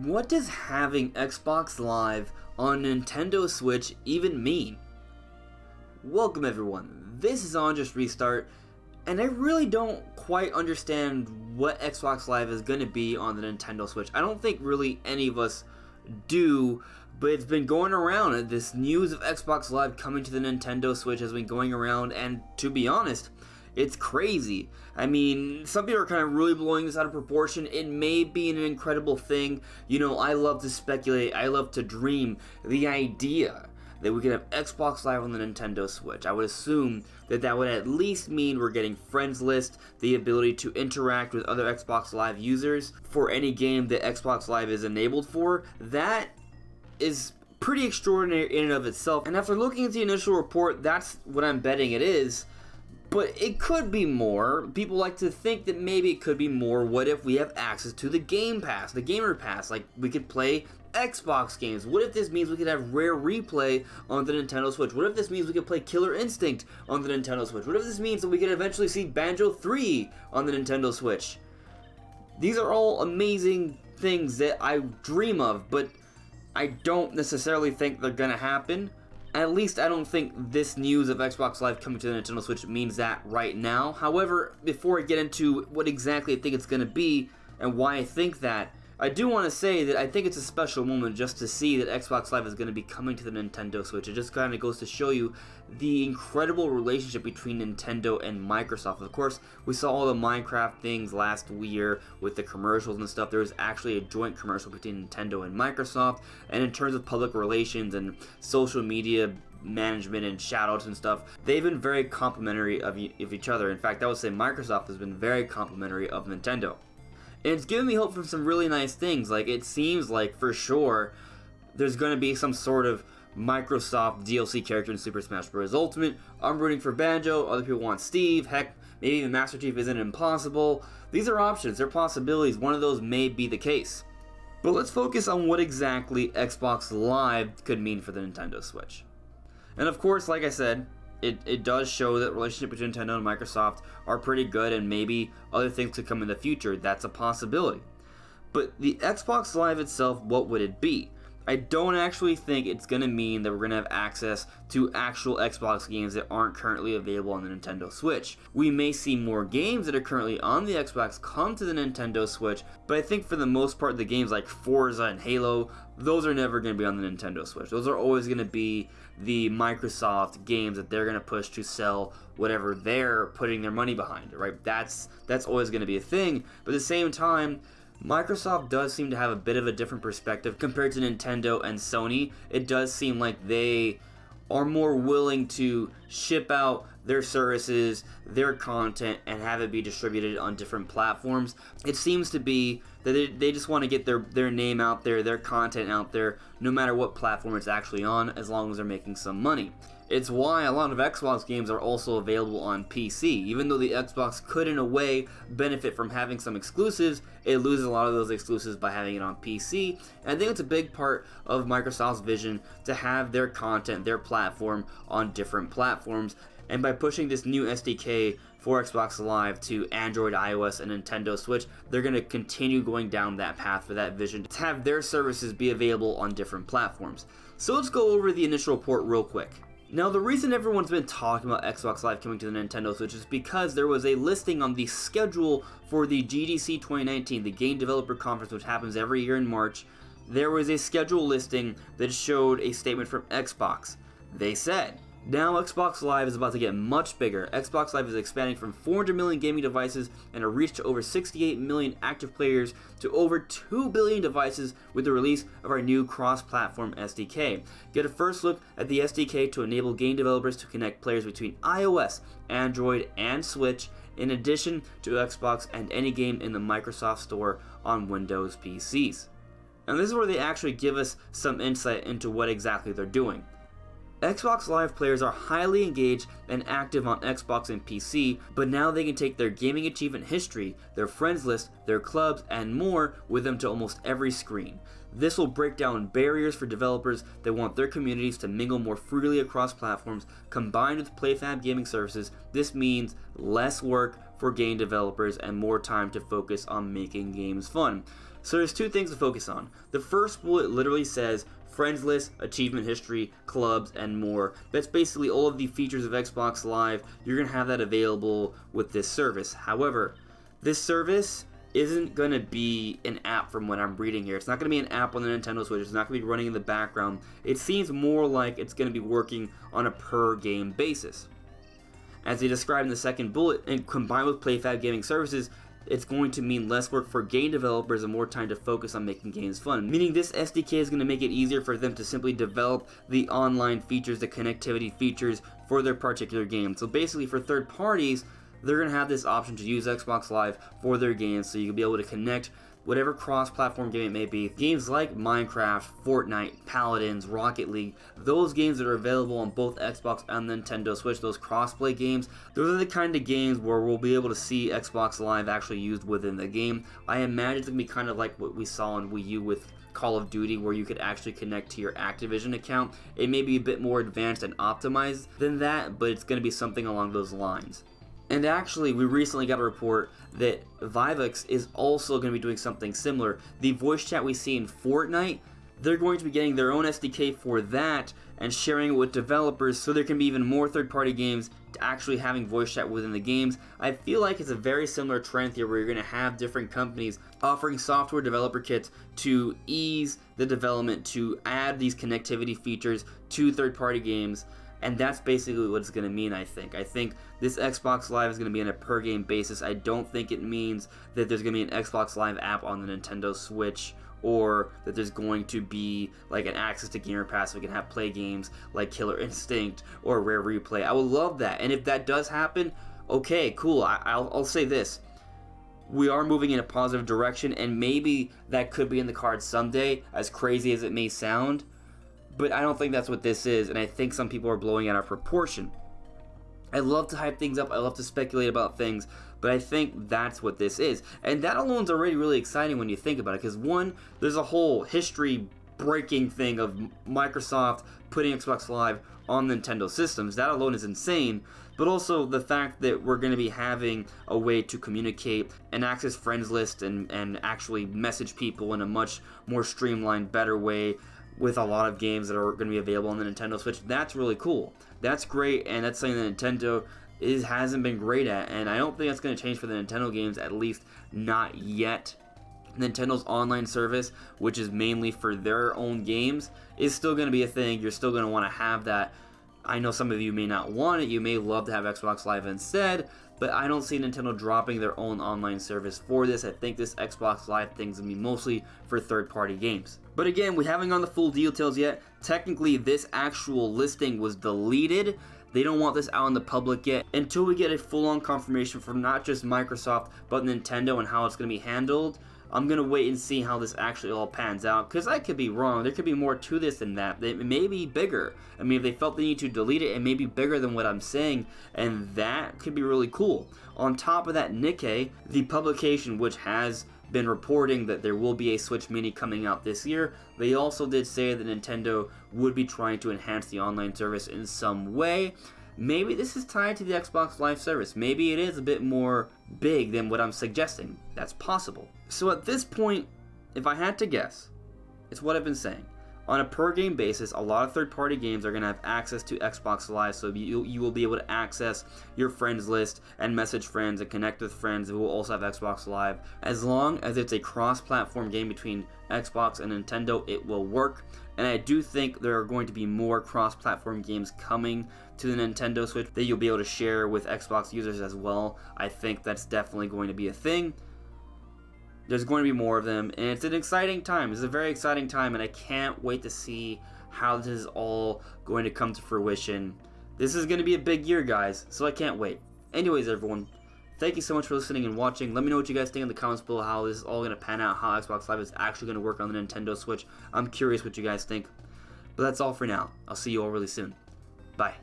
what does having Xbox Live on Nintendo Switch even mean? Welcome everyone, this is AndresRestart, and I really don't quite understand what Xbox Live is going to be on the Nintendo Switch. I don't think really any of us do, but it's been going around. This news of Xbox Live coming to the Nintendo Switch has been going around, and to be honest, it's crazy. I mean, some people are kind of really blowing this out of proportion. It may be an incredible thing. You know, I love to speculate, I love to dream. The idea that we could have Xbox Live on the Nintendo Switch, I would assume that that would at least mean we're getting friends list, the ability to interact with other Xbox Live users for any game that Xbox Live is enabled for. That is pretty extraordinary in and of itself, and after looking at the initial report, that's what I'm betting it is. But it could be more. People like to think that maybe it could be more. What if we have access to the Game Pass, the Gamer Pass? Like, we could play Xbox games. What if this means we could have Rare Replay on the Nintendo Switch? What if this means we could play Killer Instinct on the Nintendo Switch? What if this means that we could eventually see Banjo 3 on the Nintendo Switch? These are all amazing things that I dream of, but I don't necessarily think they're gonna happen. At least I don't think this news of Xbox Live coming to the Nintendo Switch means that right now. However, before I get into what exactly I think it's going to be and why I think that, I do want to say that I think it's a special moment just to see that Xbox Live is going to be coming to the Nintendo Switch. It just kind of goes to show you the incredible relationship between Nintendo and Microsoft. Of course, we saw all the Minecraft things last year with the commercials and stuff. There was actually a joint commercial between Nintendo and Microsoft, and in terms of public relations and social media management and shoutouts and stuff, they've been very complimentary of each other. In fact, I would say Microsoft has been very complimentary of Nintendo. And it's given me hope for some really nice things. Like, it seems like, for sure, there's going to be some sort of Microsoft DLC character in Super Smash Bros. Ultimate. I'm rooting for Banjo, other people want Steve, heck, maybe even Master Chief isn't impossible. These are options, they're possibilities, one of those may be the case. But let's focus on what exactly Xbox Live could mean for the Nintendo Switch. And of course, like I said, it does show that the relationship between Nintendo and Microsoft are pretty good, and maybe other things could come in the future. That's a possibility. But the Xbox Live itself, what would it be? I don't actually think it's going to mean that we're going to have access to actual Xbox games that aren't currently available on the Nintendo Switch. We may see more games that are currently on the Xbox come to the Nintendo Switch, but I think for the most part the games like Forza and Halo, those are never going to be on the Nintendo Switch. Those are always going to be the Microsoft games that they're going to push to sell whatever they're putting their money behind, right? That's always going to be a thing, but at the same time, Microsoft does seem to have a bit of a different perspective compared to Nintendo and Sony. It does seem like they are more willing to ship out their services, their content, and have it be distributed on different platforms. It seems to be that they just want to get their name out there, their content out there, no matter what platform it's actually on, as long as they're making some money. It's why a lot of Xbox games are also available on PC. Even though the Xbox could in a way benefit from having some exclusives, it loses a lot of those exclusives by having it on PC. And I think it's a big part of Microsoft's vision to have their content, their platform on different platforms. And by pushing this new SDK for Xbox Live to Android, iOS, and Nintendo Switch, they're going to continue going down that path for that vision to have their services be available on different platforms. So let's go over the initial report real quick. Now, the reason everyone's been talking about Xbox Live coming to the Nintendo Switch is because there was a listing on the schedule for the GDC 2019, the Game Developer Conference, which happens every year in March. There was a schedule listing that showed a statement from Xbox. They said, now Xbox Live is about to get much bigger. Xbox Live is expanding from 400 million gaming devices and a reach to over 68 million active players to over 2 billion devices with the release of our new cross-platform SDK. Get a first look at the SDK to enable game developers to connect players between iOS, Android, and Switch, in addition to Xbox and any game in the Microsoft Store on Windows PCs. And this is where they actually give us some insight into what exactly they're doing. Xbox Live players are highly engaged and active on Xbox and PC, but now they can take their gaming achievement history, their friends list, their clubs, and more with them to almost every screen. This will break down barriers for developers that want their communities to mingle more freely across platforms. Combined with PlayFab gaming services, this means less work for game developers and more time to focus on making games fun. So there's two things to focus on. The first bullet literally says friends list, achievement history, clubs, and more. That's basically all of the features of Xbox Live. You're going to have that available with this service. However, this service isn't going to be an app from what I'm reading here. It's not going to be an app on the Nintendo Switch. It's not going to be running in the background. It seems more like it's going to be working on a per game basis. As they described in the second bullet, and combined with PlayFab Gaming Services, it's going to mean less work for game developers and more time to focus on making games fun. Meaning this SDK is going to make it easier for them to simply develop the online features, the connectivity features for their particular game. So basically for third parties, they're going to have this option to use Xbox Live for their games, so you'll be able to connect whatever cross-platform game it may be. Games like Minecraft, Fortnite, Paladins, Rocket League, those games that are available on both Xbox and Nintendo Switch, those cross-play games, those are the kind of games where we'll be able to see Xbox Live actually used within the game. I imagine it's going to be kind of like what we saw on Wii U with Call of Duty, where you could actually connect to your Activision account. It may be a bit more advanced and optimized than that, but it's going to be something along those lines. And actually, we recently got a report that Vivex is also going to be doing something similar. The voice chat we see in Fortnite, they're going to be getting their own SDK for that and sharing it with developers, so there can be even more third-party games actually having voice chat within the games. I feel like it's a very similar trend here where you're going to have different companies offering software developer kits to ease the development, to add these connectivity features to third-party games. And that's basically what it's going to mean, I think. I think this Xbox Live is going to be on a per-game basis. I don't think it means that there's going to be an Xbox Live app on the Nintendo Switch, or that there's going to be like an access to Gamer Pass so we can play games like Killer Instinct or Rare Replay. I would love that. And if that does happen, okay, cool. I'll say this. We are moving in a positive direction, and maybe that could be in the cards someday, as crazy as it may sound. But I don't think that's what this is, and I think some people are blowing out of proportion. I love to hype things up, I love to speculate about things, but I think that's what this is. And that alone is already really exciting when you think about it, because one, there's a whole history-breaking thing of Microsoft putting Xbox Live on Nintendo systems. That alone is insane, but also the fact that we're going to be having a way to communicate and access friends list and actually message people in a much more streamlined, better way, with a lot of games that are going to be available on the Nintendo Switch. That's really cool. That's great, and that's something that Nintendo hasn't been great at, and I don't think that's going to change for the Nintendo games, at least not yet. Nintendo's online service, which is mainly for their own games, is still going to be a thing. You're still going to want to have that. I know some of you may not want it. You may love to have Xbox Live instead, but I don't see Nintendo dropping their own online service for this. I think this Xbox Live thing is going to be mostly for third-party games. But again, we haven't gotten the full details yet. Technically, this actual listing was deleted. They don't want this out in the public yet until we get a full-on confirmation from not just Microsoft, but Nintendo and how it's going to be handled. I'm going to wait and see how this actually all pans out, because I could be wrong. There could be more to this than that. It may be bigger. I mean, if they felt they need to delete it, it may be bigger than what I'm saying, and that could be really cool. On top of that, Nikkei, the publication which has been reporting that there will be a Switch Mini coming out this year, they also did say that Nintendo would be trying to enhance the online service in some way. Maybe this is tied to the Xbox Live service. Maybe it is a bit more big than what I'm suggesting. That's possible. So at this point, if I had to guess, it's what I've been saying. On a per game basis, a lot of third-party games are going to have access to Xbox Live, so you will be able to access your friends list and message friends and connect with friends who will also have Xbox Live. As long as it's a cross-platform game between Xbox and Nintendo, it will work. And I do think there are going to be more cross-platform games coming to the Nintendo Switch that you'll be able to share with Xbox users as well. I think that's definitely going to be a thing. There's going to be more of them, and it's an exciting time. It's a very exciting time, and I can't wait to see how this is all going to come to fruition. This is going to be a big year, guys, so I can't wait. Anyways, everyone, thank you so much for listening and watching. Let me know what you guys think in the comments below, how this is all going to pan out, how Xbox Live is actually going to work on the Nintendo Switch. I'm curious what you guys think. But that's all for now. I'll see you all really soon. Bye.